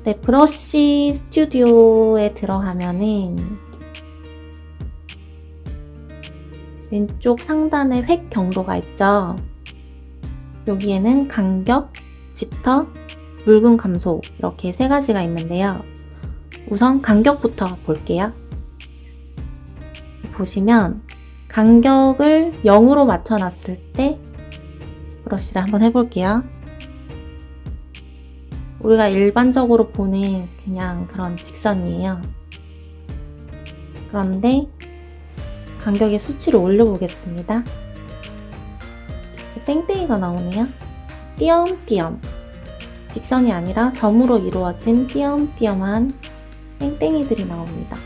네, 브러쉬 스튜디오에 들어가면은 왼쪽 상단에 획 경로가 있죠. 여기에는 간격, 짙어, 묽음 감소 이렇게 세 가지가 있는데요. 우선 간격부터 볼게요. 보시면 간격을 0으로 맞춰놨을 때 브러쉬를 한번 해볼게요. 우리가 일반적으로 보는 그냥 그런 직선이에요. 그런데 간격의 수치를 올려보겠습니다. 땡땡이가 나오네요. 띄엄띄엄. 직선이 아니라 점으로 이루어진 띄엄띄엄한 땡땡이들이 나옵니다.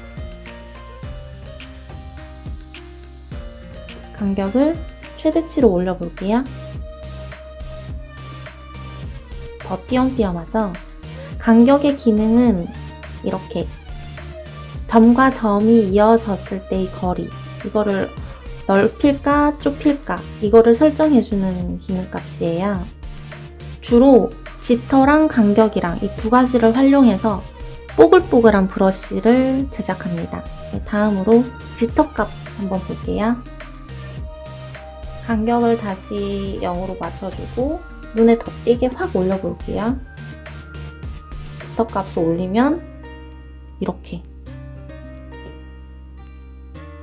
간격을 최대치로 올려볼게요. 더 띄엄띄엄하죠? 간격의 기능은 이렇게 점과 점이 이어졌을 때의 거리, 이거를 넓힐까 좁힐까 이거를 설정해주는 기능값이에요. 주로 짙어랑 간격이랑 이 두 가지를 활용해서 뽀글뽀글한 브러쉬를 제작합니다. 다음으로 짙어 값 한번 볼게요. 간격을 다시 0으로 맞춰주고 눈에 더 띄게 확 올려볼게요. 짙어 값을 올리면 이렇게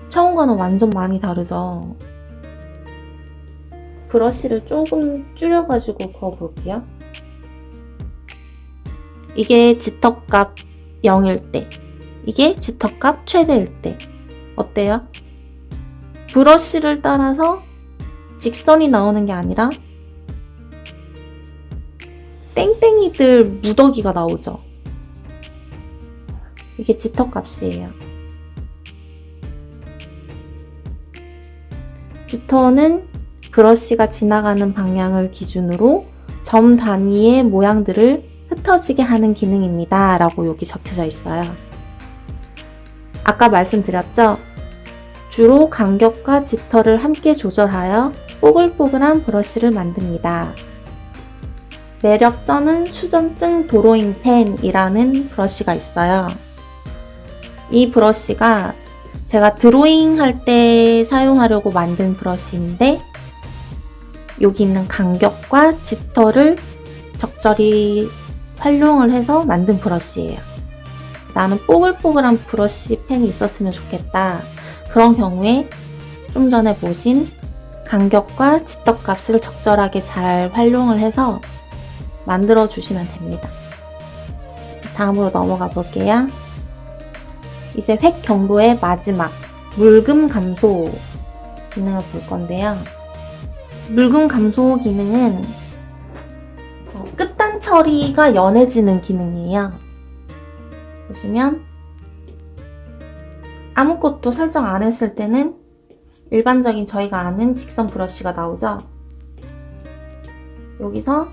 처음과는 완전 많이 다르죠. 브러쉬를 조금 줄여가지고 그어볼게요. 이게 짙어값 0일 때, 이게 짙어값 최대일 때 어때요? 브러쉬를 따라서 직선이 나오는 게 아니라 땡땡이들 무더기가 나오죠. 이게 짙어값이에요. 짙어는 브러쉬가 지나가는 방향을 기준으로 점 단위의 모양들을 흩어지게 하는 기능입니다. 라고 여기 적혀져 있어요. 아까 말씀드렸죠? 주로 간격과 짙어를 함께 조절하여 뽀글뽀글한 브러쉬를 만듭니다. 매력쩌는 수전증 도로잉 펜이라는 브러쉬가 있어요. 이 브러쉬가 제가 드로잉 할 때 사용하려고 만든 브러쉬인데 여기 있는 간격과 짙어를 적절히 활용을 해서 만든 브러쉬예요. 나는 뽀글뽀글한 브러쉬 펜이 있었으면 좋겠다. 그런 경우에 좀 전에 보신 간격과 짙어 값을 적절하게 잘 활용을 해서 만들어 주시면 됩니다. 다음으로 넘어가 볼게요. 이제 획 경로의 마지막 묽음 감소 기능을 볼 건데요. 묽음 감소 기능은 끝단 처리가 연해지는 기능이에요. 보시면 아무것도 설정 안 했을 때는 일반적인 저희가 아는 직선 브러쉬가 나오죠. 여기서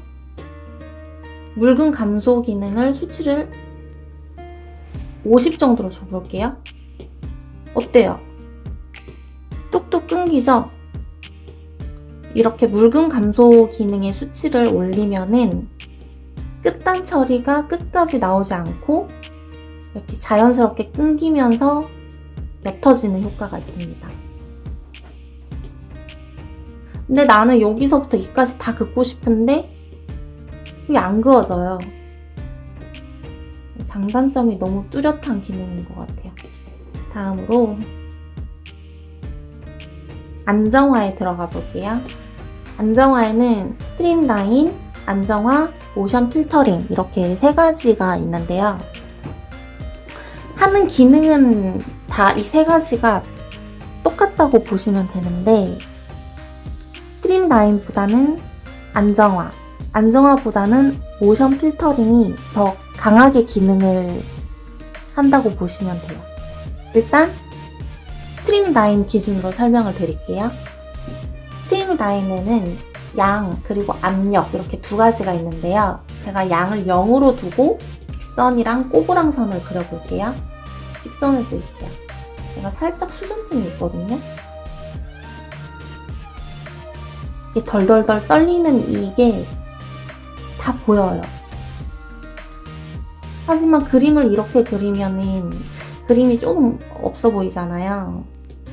묽음 감소 기능을 수치를 50 정도로 줘볼게요. 어때요? 뚝뚝 끊기죠? 이렇게 묽음 감소 기능의 수치를 올리면은 끝단 처리가 끝까지 나오지 않고 이렇게 자연스럽게 끊기면서 옅어지는 효과가 있습니다. 근데 나는 여기서부터 여기까지 다 긋고 싶은데 이게 안 그어져요. 장단점이 너무 뚜렷한 기능인 것 같아요. 다음으로 안정화에 들어가 볼게요. 안정화에는 스트림라인, 안정화, 모션 필터링 이렇게 세 가지가 있는데요. 하는 기능은 다 이 세 가지가 똑같다고 보시면 되는데 스트림라인보다는 안정화, 안정화보다는 모션 필터링이 더 강하게 기능을 한다고 보시면 돼요. 일단 스트림라인 기준으로 설명을 드릴게요. 스트림라인에는 양 그리고 압력 이렇게 두 가지가 있는데요. 제가 양을 0으로 두고 직선이랑 꼬부랑선을 그려볼게요. 직선을 그릴게요. 제가 살짝 수전증이 있거든요. 이게 덜덜덜 떨리는 이게 다 보여요. 하지만 그림을 이렇게 그리면은 그림이 조금 없어 보이잖아요.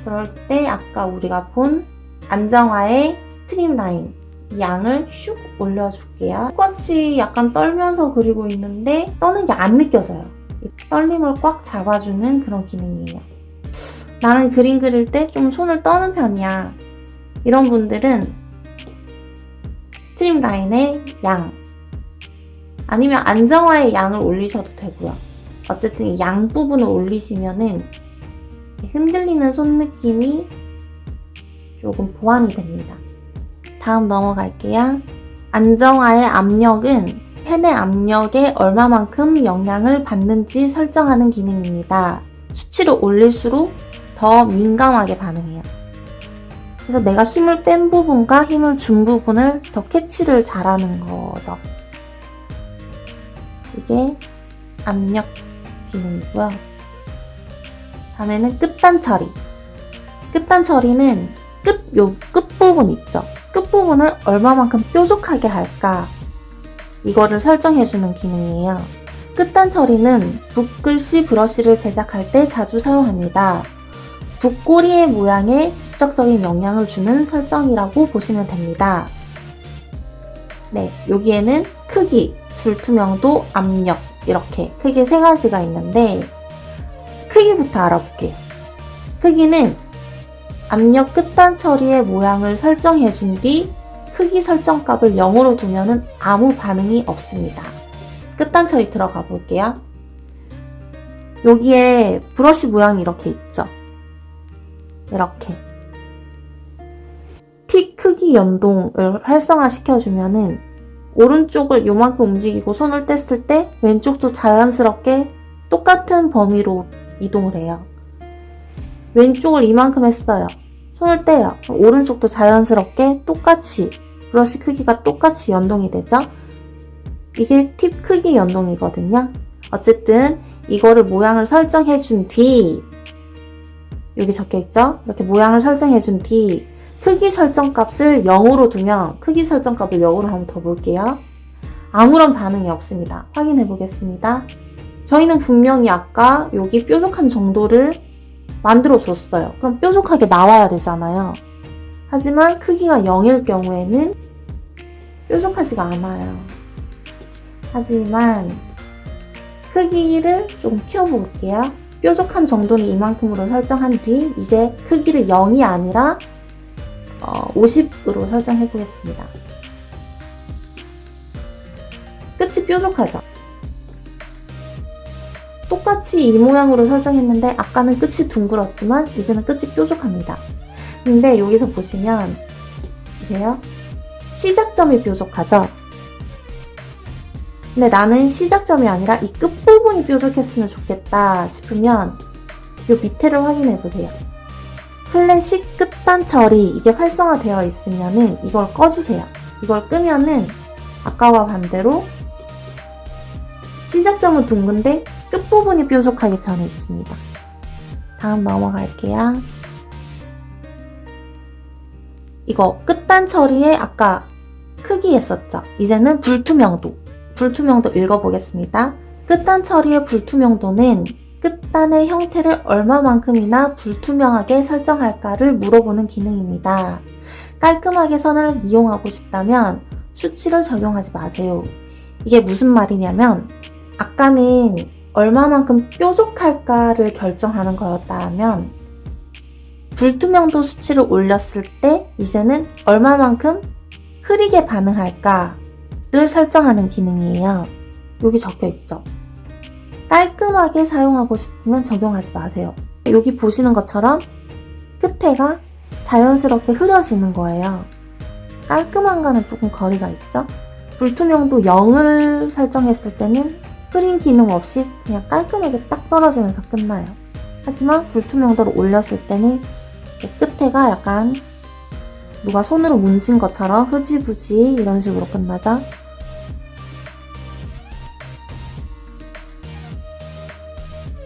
그럴 때 아까 우리가 본 안정화의 스트림라인 이 양을 슉 올려줄게요. 똑같이 약간 떨면서 그리고 있는데 떠는 게 안 느껴져요. 이 떨림을 꽉 잡아주는 그런 기능이에요. 나는 그림 그릴 때 좀 손을 떠는 편이야. 이런 분들은 스트림라인의 양 아니면 안정화의 양을 올리셔도 되고요. 어쨌든 이 양 부분을 올리시면은 흔들리는 손 느낌이 조금 보완이 됩니다. 다음 넘어갈게요. 안정화의 압력은 펜의 압력에 얼마만큼 영향을 받는지 설정하는 기능입니다. 수치를 올릴수록 더 민감하게 반응해요. 그래서 내가 힘을 뺀 부분과 힘을 준 부분을 더 캐치를 잘하는 거죠. 이게 압력 기능이고요. 다음에는 끝단 처리. 끝단 처리는 끝부분 있죠. 끝부분을 얼마만큼 뾰족하게 할까? 이거를 설정해주는 기능이에요. 끝단 처리는 붓글씨 브러쉬를 제작할 때 자주 사용합니다. 붓꼬리의 모양에 직접적인 영향을 주는 설정이라고 보시면 됩니다. 네, 여기에는 크기, 불투명도, 압력 이렇게 크게 세 가지가 있는데 크기부터 알아볼게요. 크기는 압력 끝단 처리의 모양을 설정해 준 뒤 크기 설정값을 0으로 두면 아무 반응이 없습니다. 끝단 처리 들어가 볼게요. 여기에 브러쉬 모양이 이렇게 있죠. 이렇게 틱 크기 연동을 활성화시켜주면은 오른쪽을 요만큼 움직이고 손을 뗐을 때 왼쪽도 자연스럽게 똑같은 범위로 이동을 해요. 왼쪽을 이만큼 했어요. 손을 떼요. 오른쪽도 자연스럽게 똑같이 브러쉬 크기가 똑같이 연동이 되죠. 이게 팁 크기 연동이거든요. 어쨌든 이거를 모양을 설정해 준 뒤 여기 적혀있죠? 이렇게 모양을 설정해 준 뒤 크기 설정 값을 0으로 두면 크기 설정 값을 0으로 한번 더 볼게요. 아무런 반응이 없습니다. 확인해 보겠습니다. 저희는 분명히 아까 여기 뾰족한 정도를 만들어 줬어요. 그럼 뾰족하게 나와야 되잖아요. 하지만 크기가 0일 경우에는 뾰족하지가 않아요. 하지만 크기를 조금 키워볼게요. 뾰족한 정도는 이만큼으로 설정한 뒤 이제 크기를 0이 아니라 50으로 설정해 보겠습니다. 끝이 뾰족하죠? 똑같이 이 모양으로 설정했는데 아까는 끝이 둥글었지만 이제는 끝이 뾰족합니다. 근데 여기서 보시면 보세요. 시작점이 뾰족하죠? 근데 나는 시작점이 아니라 이 끝부분이 뾰족했으면 좋겠다 싶으면 이 밑에를 확인해 보세요. 클래식 끝단 처리 이게 활성화되어 있으면은 이걸 꺼주세요. 이걸 끄면은 아까와 반대로 시작점은 둥근데 끝부분이 뾰족하게 변해 있습니다. 다음 넘어갈게요. 이거 끝단 처리에 아까 크기 했었죠? 이제는 불투명도 읽어보겠습니다. 끝단 처리의 불투명도는 끝단의 형태를 얼마만큼이나 불투명하게 설정할까를 물어보는 기능입니다. 깔끔하게 선을 이용하고 싶다면 수치를 적용하지 마세요. 이게 무슨 말이냐면 아까는 얼마만큼 뾰족할까를 결정하는 거였다면 불투명도 수치를 올렸을 때 이제는 얼마만큼 흐리게 반응할까를 설정하는 기능이에요. 여기 적혀있죠? 깔끔하게 사용하고 싶으면 적용하지 마세요. 여기 보시는 것처럼 끝에가 자연스럽게 흐려지는 거예요. 깔끔한가는 조금 거리가 있죠? 불투명도 0을 설정했을 때는 흐림 기능 없이 그냥 깔끔하게 딱 떨어지면서 끝나요. 하지만 불투명도를 올렸을 때는 끝에가 약간 누가 손으로 문진 것처럼 흐지부지 이런 식으로 끝나죠?